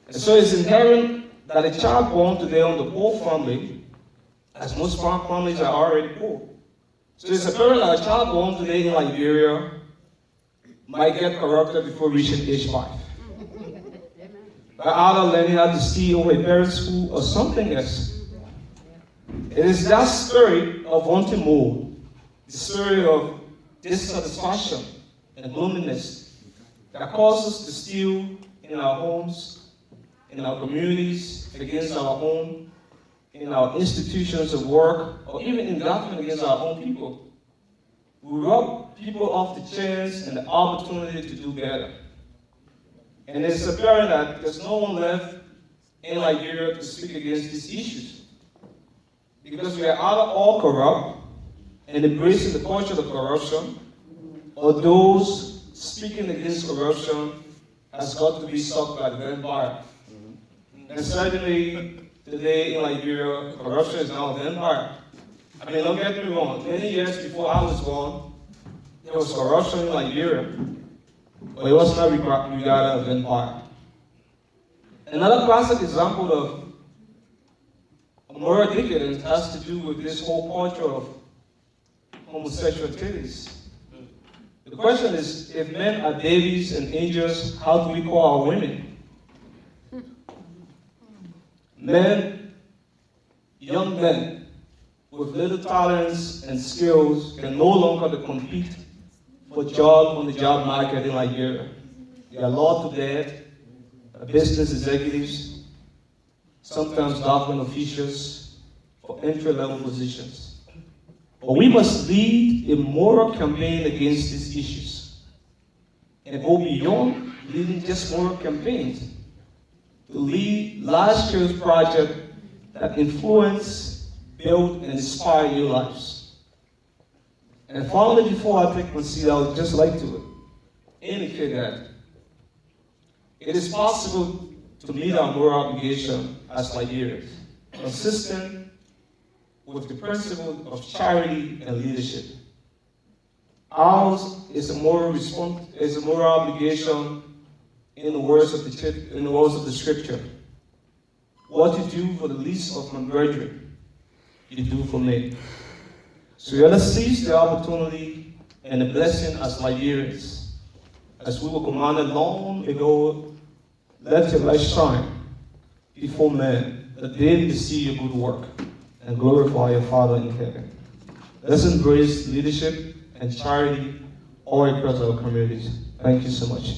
And so it's inherent that a child born today on the poor family, as most families are already poor. So it's apparent that a child born today in Liberia might get corrupted before reaching age 5. By either learning how to steal over a parent's food or something else. It is that spirit of wanting more, the spirit of dissatisfaction and loneliness that causes us to steal in our homes, in our communities, against our own, in our institutions of work, or even in government against our own people. We rob people off the chance and the opportunity to do better. And it's apparent that there's no one left in Liberia to speak against these issues. Because we are either all corrupt and embracing the culture of corruption, or those speaking against corruption has got to be stopped by the vampire. And certainly, today in Liberia, corruption is now a vampire. I mean, don't get me wrong, many years before I was born, there was corruption in Liberia, but it was not regarded as a vampire. Another classic example of moral decadence has to do with this whole culture of homosexual activities. The question is, if men are babies and angels, how do we call our women? Men, young men, with little talents and skills can no longer compete for jobs on the job market in Liberia. They are law to death, business executives, sometimes government officials, for entry-level positions. But we must lead a moral campaign against these issues and go beyond leading just moral campaigns to lead large-scale projects that influence, build, and inspire new lives. And finally, before I take my seat, I would just like to indicate that it is possible to meet our moral obligation as Liberians, consistent with the principle of charity and leadership. Ours is a moral obligation in the words of the Scripture. What you do for the least of my brethren, you do for me. So let us seize the opportunity and the blessing as Liberians, as we were commanded long ago, let your light shine before men, that they may see your good work and glorify your Father in heaven. Let's embrace leadership and charity all across our communities. Thank you so much.